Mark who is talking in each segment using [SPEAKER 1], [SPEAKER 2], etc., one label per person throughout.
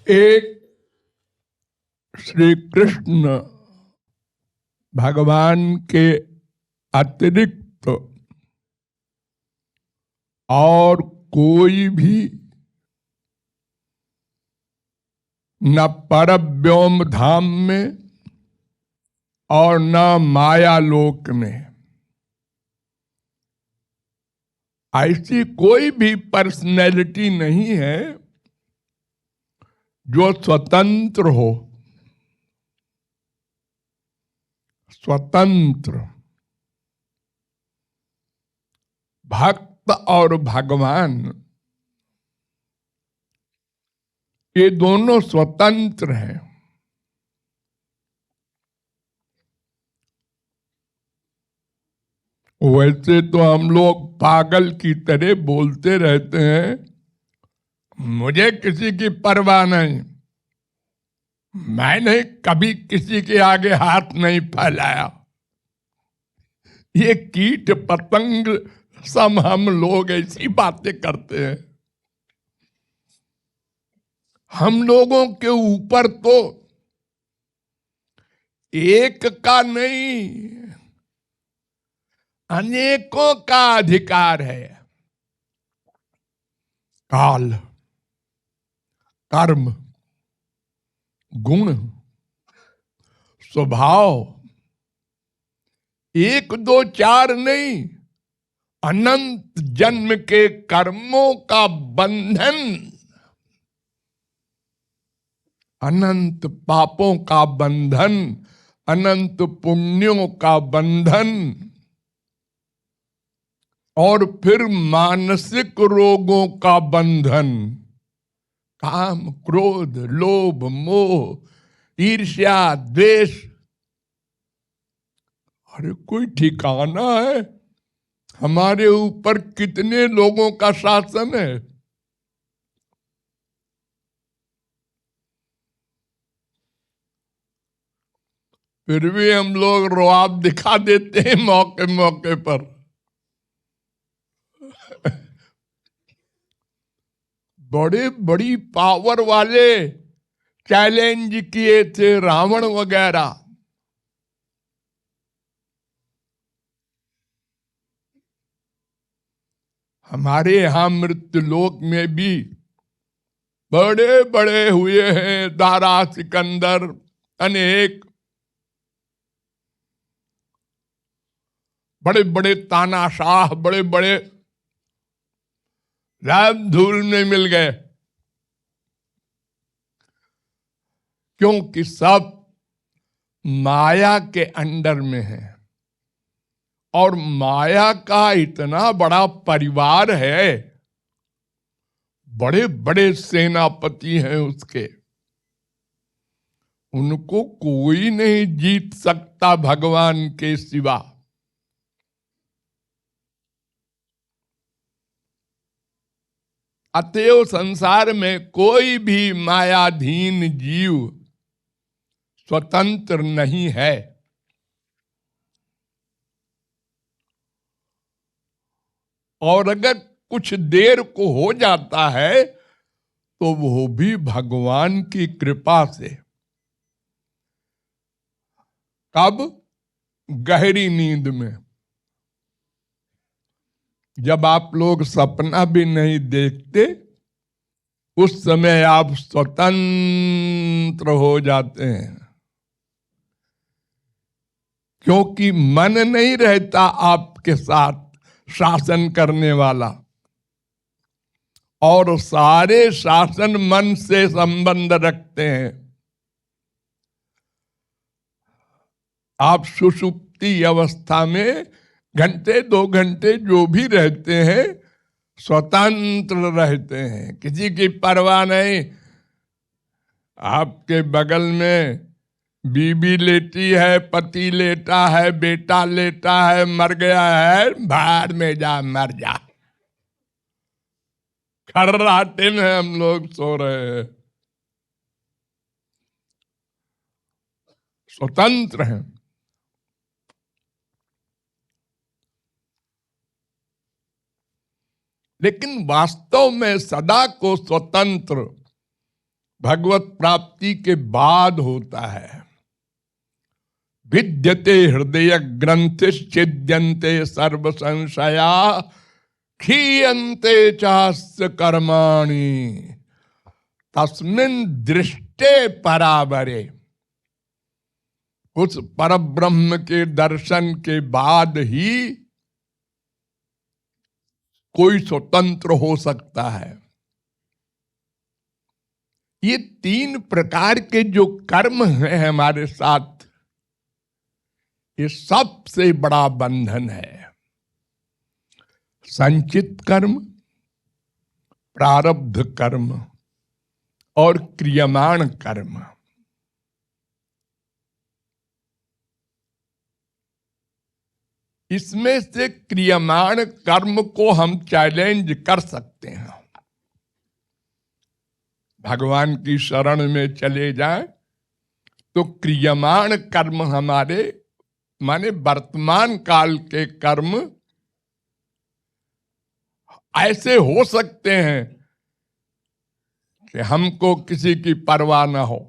[SPEAKER 1] एक श्री कृष्ण भगवान के अतिरिक्त और कोई भी न परव्योम धाम में और न मायालोक में ऐसी कोई भी पर्सनैलिटी नहीं है जो स्वतंत्र हो। स्वतंत्र भक्त और भगवान ये दोनों स्वतंत्र हैं। वैसे तो हम लोग पागल की तरह बोलते रहते हैं, मुझे किसी की परवाह नहीं, मैंने कभी किसी के आगे हाथ नहीं फैलाया। ये कीट पतंग सब हम लोग ऐसी बातें करते हैं। हम लोगों के ऊपर तो एक का नहीं अनेकों का अधिकार है। काल, कर्म, गुण, स्वभाव, एक दो चार नहीं, अनंत जन्म के कर्मों का बंधन, अनंत पापों का बंधन, अनंत पुण्यों का बंधन और फिर मानसिक रोगों का बंधन, काम, क्रोध, लोभ, मोह, ईर्ष्या, द्वेष। अरे कोई ठिकाना है? हमारे ऊपर कितने लोगों का शासन है। फिर भी हम लोग रुआब दिखा देते हैं मौके मौके पर। बड़े बड़ी पावर वाले चैलेंज किए थे, रावण वगैरह। हमारे यहां मृत्युलोक में भी बड़े बड़े हुए हैं, दारा, सिकंदर, अनेक बड़े बड़े तानाशाह, बड़े बड़े राम धूल में मिल गए, क्योंकि सब माया के अंडर में है। और माया का इतना बड़ा परिवार है, बड़े बड़े सेनापति हैं उसके, उनको कोई नहीं जीत सकता भगवान के सिवा। अतएव संसार में कोई भी मायाधीन जीव स्वतंत्र नहीं है। और अगर कुछ देर को हो जाता है तो वो भी भगवान की कृपा से। कब? गहरी नींद में, जब आप लोग सपना भी नहीं देखते, उस समय आप स्वतंत्र हो जाते हैं, क्योंकि मन नहीं रहता आपके साथ शासन करने वाला, और सारे शासन मन से संबंध रखते हैं। आप सुषुप्ति अवस्था में घंटे 2 घंटे जो भी रहते हैं, स्वतंत्र रहते हैं, किसी की परवाह नहीं। आपके बगल में बीबी लेटी है, पति लेटा है, बेटा लेटा है, मर गया है, भाड़ में जा, मर जा। खर्राटे में हम लोग सो रहे हैं, स्वतंत्र हैं। लेकिन वास्तव में सदा को स्वतंत्र भगवत प्राप्ति के बाद होता है। विद्यते हृदय ग्रंथिश्छिद्यन्ते सर्व संशया क्षीयन्ते चास्य कर्माणि तस्मिन् दृष्टे परावरे। उस परब्रह्म के दर्शन के बाद ही कोई स्वतंत्र हो सकता है। ये 3 प्रकार के जो कर्म हैं हमारे साथ, ये सबसे बड़ा बंधन है। संचित कर्म, प्रारब्ध कर्म और क्रियमाण कर्म। इसमें से क्रियमाण कर्म को हम चैलेंज कर सकते हैं। भगवान की शरण में चले जाएं तो क्रियमाण कर्म हमारे माने वर्तमान काल के कर्म ऐसे हो सकते हैं कि हमको किसी की परवाह न हो।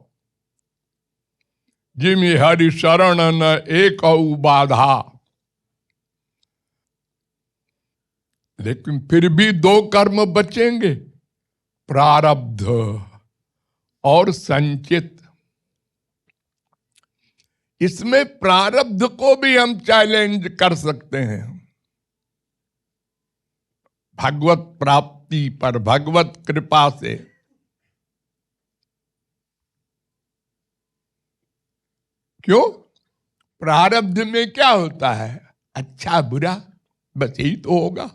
[SPEAKER 1] जिमि हरि शरण न एक बाधा, लेकिन फिर भी 2 कर्म बचेंगे, प्रारब्ध और संचित। इसमें प्रारब्ध को भी हम चैलेंज कर सकते हैं भगवत प्राप्ति पर, भगवत कृपा से। क्यों? प्रारब्ध में क्या होता है? अच्छा बुरा बस यही तो होगा।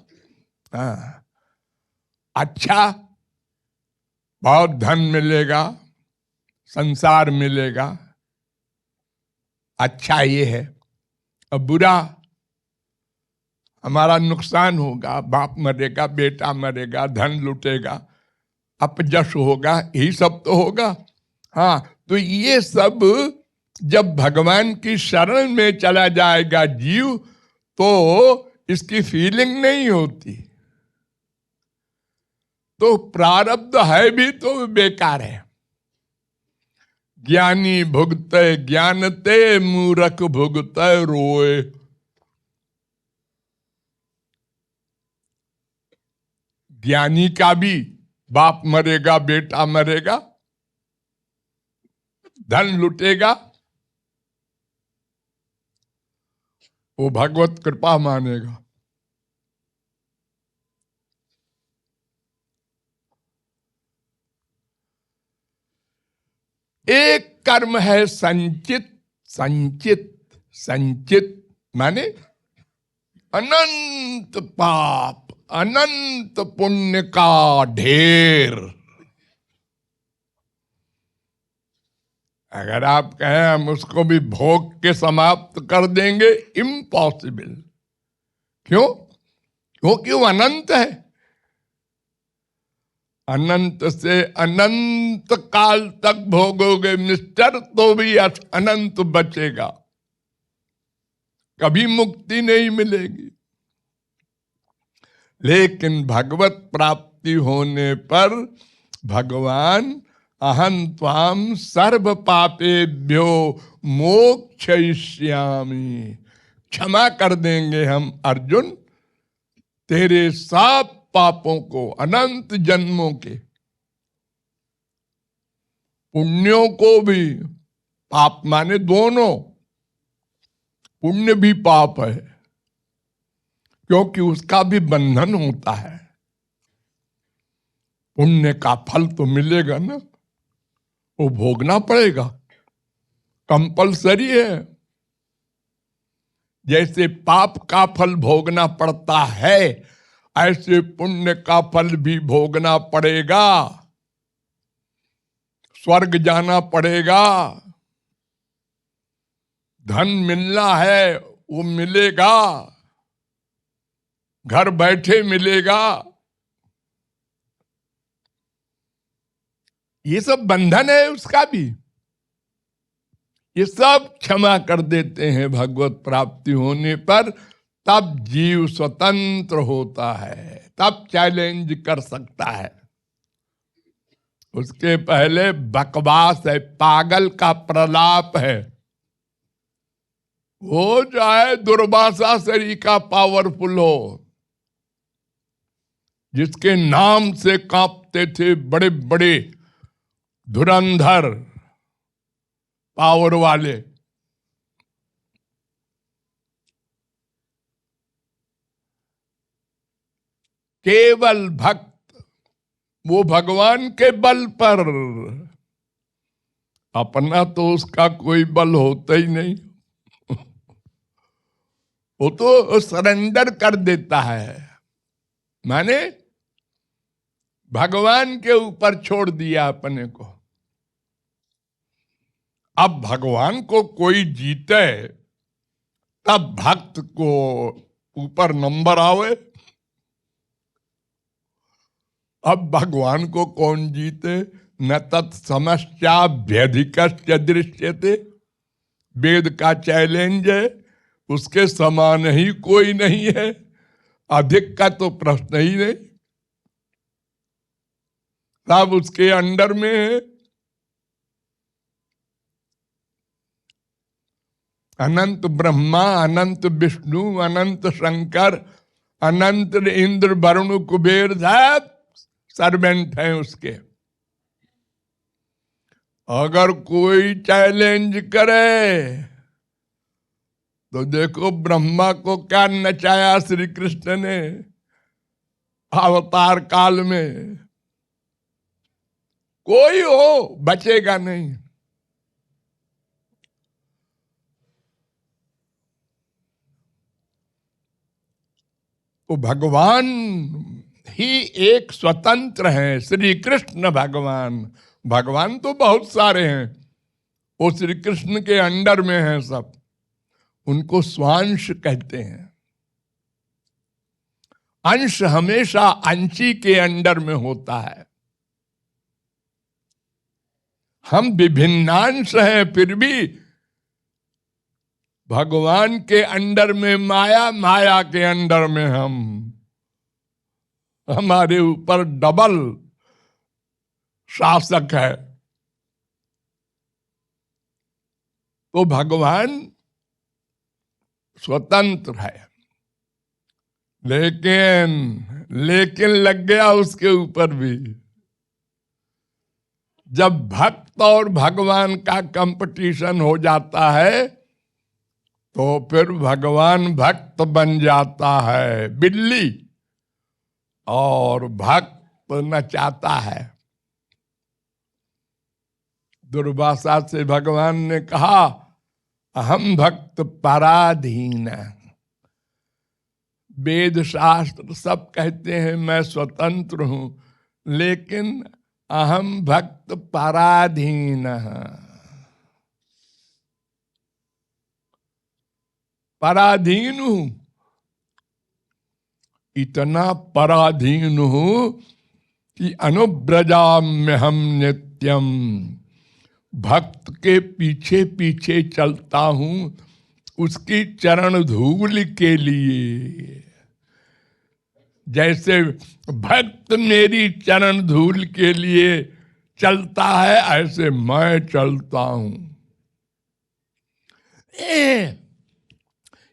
[SPEAKER 1] हाँ, अच्छा बहुत धन मिलेगा, संसार मिलेगा, अच्छा ये है। और बुरा हमारा नुकसान होगा, बाप मरेगा, बेटा मरेगा, धन लुटेगा, अपजश होगा, यही सब तो होगा। हाँ, तो ये सब जब भगवान की शरण में चला जाएगा जीव तो इसकी फीलिंग नहीं होती। तो प्रारब्ध है भी तो बेकार है। ज्ञानी भुगते ज्ञानते, मूर्ख भुगते रोए। ज्ञानी का भी बाप मरेगा, बेटा मरेगा, धन लुटेगा, वो भगवत कृपा मानेगा। एक कर्म है संचित। संचित संचित माने अनंत पाप, अनंत पुण्य का ढेर। अगर आप कहें हम उसको भी भोग के समाप्त कर देंगे, इम्पॉसिबल। क्यों? क्योंकि वो अनंत है। अनंत से अनंत काल तक भोगोगे मिस्टर, तो भी अनंत बचेगा, कभी मुक्ति नहीं मिलेगी। लेकिन भगवत प्राप्ति होने पर भगवान अहं त्वाम सर्व पापेभ्यो मोक्षयिष्यामि, क्षमा कर देंगे हम अर्जुन तेरे सब पापों को, अनंत जन्मों के। पुण्यों को भी, पाप माने दोनों, पुण्य भी पाप है क्योंकि उसका भी बंधन होता है। पुण्य का फल तो मिलेगा ना, वो भोगना पड़ेगा, कंपलसरी है। जैसे पाप का फल भोगना पड़ता है, ऐसे पुण्य का फल भी भोगना पड़ेगा। स्वर्ग जाना पड़ेगा, धन मिलना है वो मिलेगा, घर बैठे मिलेगा। ये सब बंधन है उसका भी। ये सब क्षमा कर देते हैं भगवत प्राप्ति होने पर। तब जीव स्वतंत्र होता है, तब चैलेंज कर सकता है। उसके पहले बकवास है, पागल का प्रलाप है। वो चाहे दुर्वासा का पावरफुल हो, जिसके नाम से कांपते थे बड़े बड़े धुरंधर पावर वाले, केवल भक्त वो भगवान के बल पर, अपना तो उसका कोई बल होता ही नहीं। वो तो सरेंडर कर देता है, माने भगवान के ऊपर छोड़ दिया अपने को। अब भगवान को कोई जीते तब भक्त को ऊपर नंबर आवे। अब भगवान को कौन जीते? न तत्समश्चाभ्यधिकस्य दृश्यते, वेद का चैलेंज है, उसके समान ही कोई नहीं है, अधिक का तो प्रश्न ही नहीं, सब उसके अंडर में है। अनंत ब्रह्मा, अनंत विष्णु, अनंत शंकर, अनंत इंद्र, वरुण, कुबेर सब सर्वेंट हैं उसके। अगर कोई चैलेंज करे तो देखो ब्रह्मा को क्या नचाया श्री कृष्ण ने अवतार काल में। कोई हो बचेगा नहीं। तो भगवान ही एक स्वतंत्र हैं, श्री कृष्ण भगवान। भगवान तो बहुत सारे हैं, वो श्री कृष्ण के अंडर में हैं सब, उनको स्वांश कहते हैं। अंश हमेशा अंशी के अंडर में होता है। हम विभिन्नांश हैं, फिर भी भगवान के अंडर में माया, माया के अंडर में हम, हमारे ऊपर डबल शासक है। तो भगवान स्वतंत्र है, लेकिन लग गया उसके ऊपर भी। जब भक्त और भगवान का कंपटीशन हो जाता है तो फिर भगवान भक्त बन जाता है बिल्ली और भक्त नचाता है। दुर्वासा से भगवान ने कहा अहम भक्त पराधीन। वेद शास्त्र सब कहते हैं मैं स्वतंत्र हूं, लेकिन अहम भक्त पराधीन, पराधीन हूं। इतना पराधीन हूं कि अनुव्रजाम्य हम नित्यम, भक्त के पीछे पीछे चलता हूं उसकी चरण धूल के लिए। जैसे भक्त मेरी चरण धूल के लिए चलता है, ऐसे मैं चलता हूं।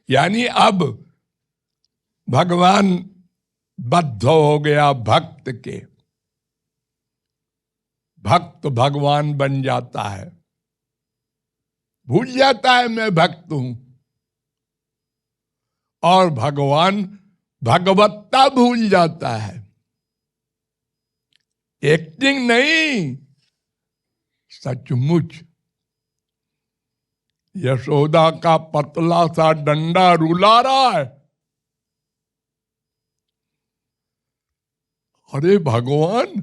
[SPEAKER 1] यानी अब भगवान बद्ध हो गया भक्त के, भक्त भगवान बन जाता है, भूल जाता है मैं भक्त हूं, और भगवान भगवत्ता भूल जाता है। एक्टिंग नहीं, सचमुच यशोदा का पतला सा डंडा रुला रहा है। अरे भगवान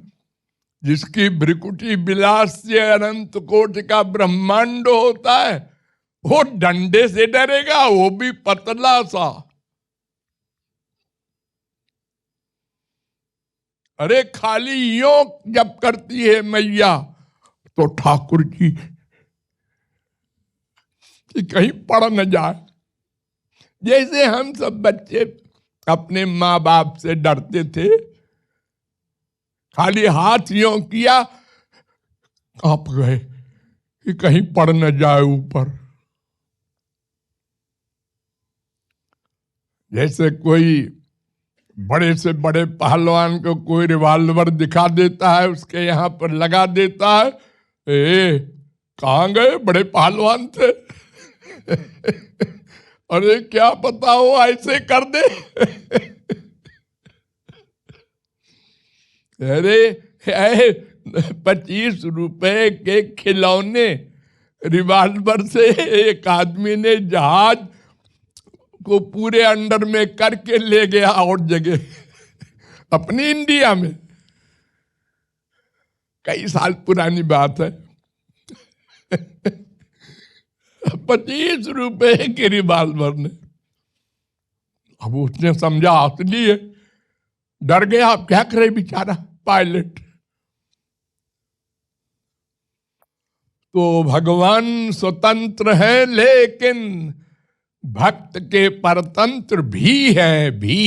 [SPEAKER 1] जिसकी भ्रिकुटी विलास से अनंत कोटि का ब्रह्मांड होता है, वो डंडे से डरेगा, वो भी पतला सा। अरे खाली यो जब करती है मैया तो ठाकुर जी कि कहीं पड़ न जाए। जैसे हम सब बच्चे अपने माँ बाप से डरते थे, खाली हाथ यों किया कांप गए कि कहीं पड़ न जाए ऊपर। जैसे कोई बड़े से बड़े पहलवान को कोई रिवॉल्वर दिखा देता है, उसके यहाँ पर लगा देता है, ए कहाँ गए, बड़े पहलवान थे। अरे क्या पता वो ऐसे कर दे। अरे 25 रुपए के खिलौने रिवॉल्वर से एक आदमी ने जहाज को पूरे अंडर में करके ले गया और जगह, अपनी इंडिया में। कई साल पुरानी बात है। 25 रुपए के रिवॉल्वर ने। अब उसने समझा असली है, डर गया। अब क्या करे बेचारा पायलट। तो भगवान स्वतंत्र है, लेकिन भक्त के परतंत्र भी है भी।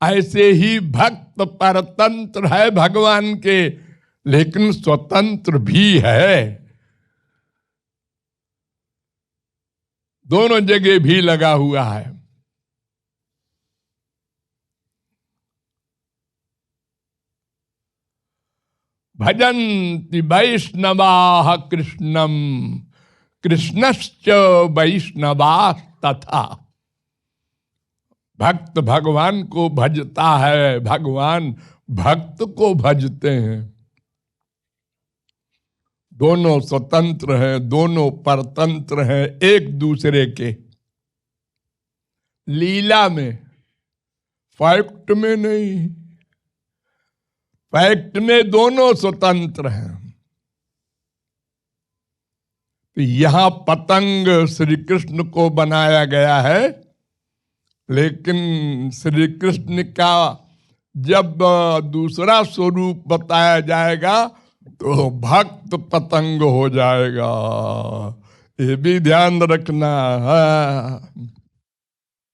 [SPEAKER 1] ऐसे ही भक्त परतंत्र है भगवान के, लेकिन स्वतंत्र भी है। दोनों जगह भी लगा हुआ है। भजन्ति वैष्णवाः कृष्णम कृष्णश्च वैष्णवाः तथा। भक्त भगवान को भजता है, भगवान भक्त को भजते हैं। दोनों स्वतंत्र हैं, दोनों परतंत्र हैं एक दूसरे के। लीला में, फैक्ट में नहीं। फैक्ट में दोनों स्वतंत्र हैं। तो यहां पतंग श्री कृष्ण को बनाया गया है, लेकिन श्री कृष्ण का जब दूसरा स्वरूप बताया जाएगा तो भक्त पतंग हो जाएगा। ये भी ध्यान रखना है।